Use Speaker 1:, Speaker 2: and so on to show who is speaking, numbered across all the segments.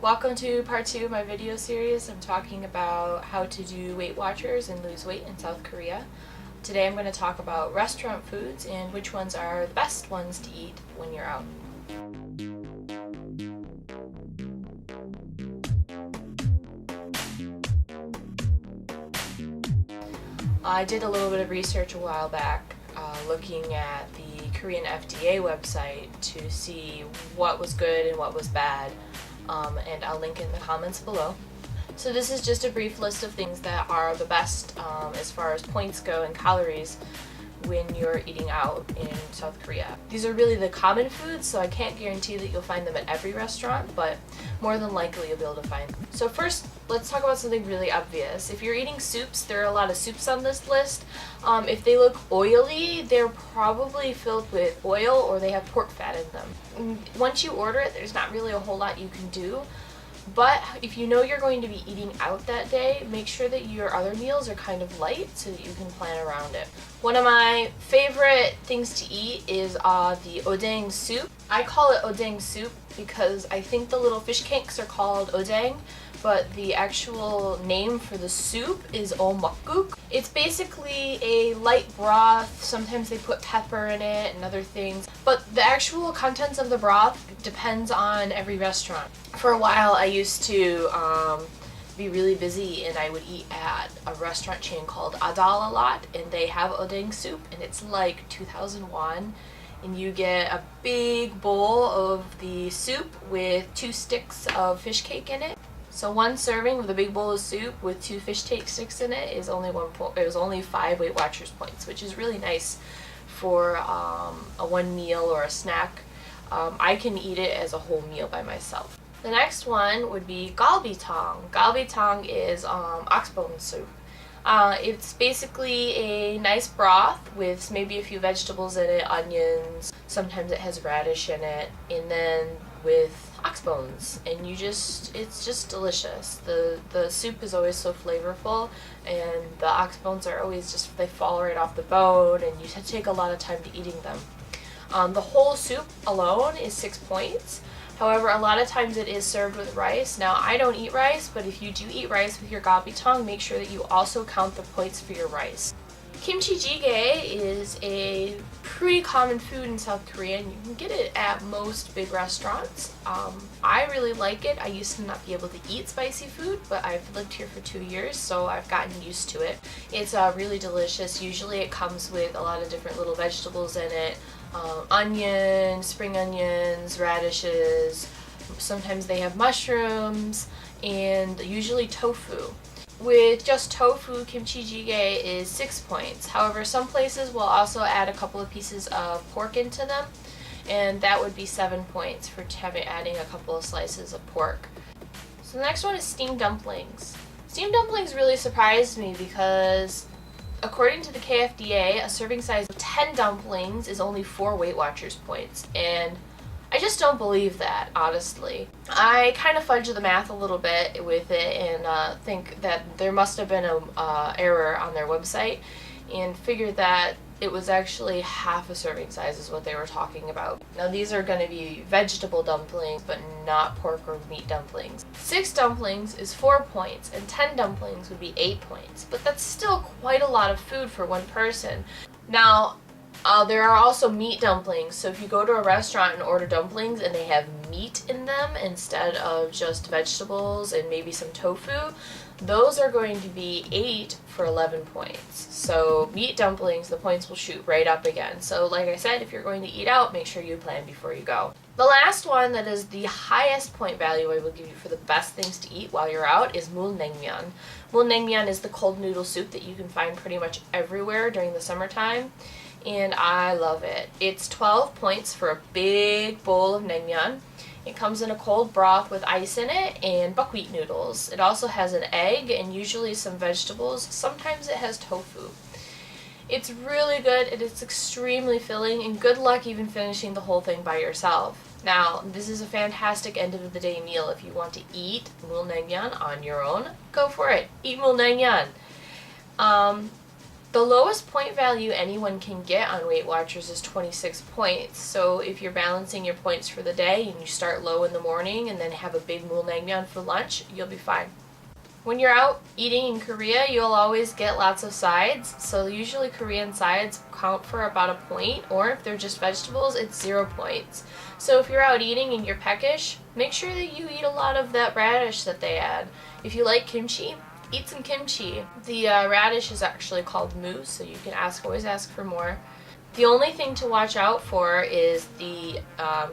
Speaker 1: Welcome to part 2 of my video series. I'm talking about how to do Weight Watchers and lose weight in South Korea. Today I'm going to talk about restaurant foods and which ones are the best ones to eat when you're out. I did a little bit of research a while back looking at the Korean FDA website to see what was good and what was bad. And I'll link in the comments below. So this is just a brief list of things that are the best as far as points go and calories when you're eating out in South Korea. These are really the common foods, so I can't guarantee that you'll find them at every restaurant, but more than likely you'll be able to find them. So first, let's talk about something really obvious. If you're eating soups, there are a lot of soups on this list. If they look oily, they're probably filled with oil or they have pork fat in them. Once you order it, there's not really a whole lot you can do. But if you know you're going to be eating out that day, make sure that your other meals are kind of light so that you can plan around it. One of my favorite things to eat is the odeng soup. I call it odeng soup because I think the little fish cakes are called odeng, but the actual name for the soup is omakguk. It's basically a light broth. Sometimes they put pepper in it and other things, but the actual contents of the broth depends on every restaurant. For a while I used to be really busy and I would eat at a restaurant chain called Adal a lot, and they have odeng soup and it's like 2,000 won. And you get a big bowl of the soup with 2 sticks of fish cake in it. So one serving with a big bowl of soup with 2 fish cake sticks in it is only 1 point. It was only 5 Weight Watchers points, which is really nice for a one meal or a snack. I can eat it as a whole meal by myself. The next one would be galbitang. Galbitang is oxbone soup. It's basically a nice broth with maybe a few vegetables in it, onions, sometimes it has radish in it, and then with ox bones, and it's just delicious. The soup is always so flavorful, and the ox bones are always just, they fall right off the bone, and you take a lot of time to eating them. The whole soup alone is 6 points. However, a lot of times it is served with rice. Now, I don't eat rice, but if you do eat rice with your galbitang, make sure that you also count the points for your rice. Kimchi jjigae is a pretty common food in South Korea, and you can get it at most big restaurants. I really like it. I used to not be able to eat spicy food, but I've lived here for 2 years, so I've gotten used to it. It's really delicious. Usually it comes with a lot of different little vegetables in it. Onions, spring onions, radishes, sometimes they have mushrooms, and usually tofu. With just tofu, kimchi jjigae is 6 points. However, some places will also add a couple of pieces of pork into them, and that would be 7 points for adding a couple of slices of pork. So the next one is steamed dumplings. Steamed dumplings really surprised me because according to the KFDA, a serving size of 10 dumplings is only 4 Weight Watchers points, and I just don't believe that, honestly. I kind of fudged the math a little bit with it and think that there must have been an error on their website, and figured that it was actually half a serving size is what they were talking about. Now these are going to be vegetable dumplings, but not pork or meat dumplings. 6 dumplings is 4 points, and 10 dumplings would be 8 points. But that's still quite a lot of food for one person. Now, there are also meat dumplings, so if you go to a restaurant and order dumplings and they have meat in them instead of just vegetables and maybe some tofu, those are going to be 8 for 11 points. So meat dumplings, the points will shoot right up again. So like I said, if you're going to eat out, make sure you plan before you go. The last one that is the highest point value I will give you for the best things to eat while you're out is mulnaengmyeon. Mulnaengmyeon is the cold noodle soup that you can find pretty much everywhere during the summertime, and I love it. It's 12 points for a big bowl of naengmyeon. It comes in a cold broth with ice in it and buckwheat noodles. It also has an egg and usually some vegetables. Sometimes it has tofu. It's really good, and it's extremely filling, and good luck even finishing the whole thing by yourself. Now, this is a fantastic end of the day meal. If you want to eat mulnaengmyeon on your own, go for it. Eat mulnaengmyeon. The lowest point value anyone can get on Weight Watchers is 26 points. So if you're balancing your points for the day and you start low in the morning and then have a big mulnaengmyeon for lunch, you'll be fine. When you're out eating in Korea, you'll always get lots of sides. So usually Korean sides count for about a point, or if they're just vegetables, it's 0 points. So if you're out eating and you're peckish, make sure that you eat a lot of that radish that they add. If you like kimchi, eat some kimchi. The radish is actually called mu, so you can always ask for more. The only thing to watch out for is the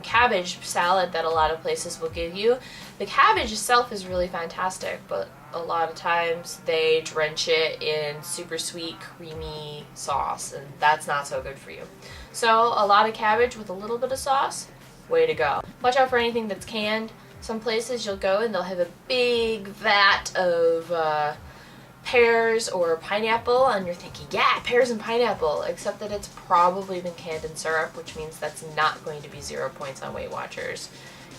Speaker 1: cabbage salad that a lot of places will give you. The cabbage itself is really fantastic, but a lot of times they drench it in super sweet, creamy sauce, and that's not so good for you. So a lot of cabbage with a little bit of sauce, way to go. Watch out for anything that's canned. Some places you'll go and they'll have a big vat of pears or pineapple, and you're thinking, yeah, pears and pineapple, except that it's probably been canned in syrup, which means that's not going to be 0 points on Weight Watchers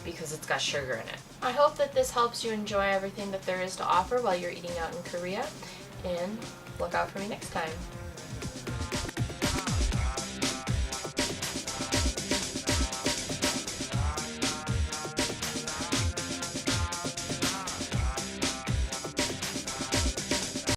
Speaker 1: because it's got sugar in it. I hope that this helps you enjoy everything that there is to offer while you're eating out in Korea, and look out for me next time.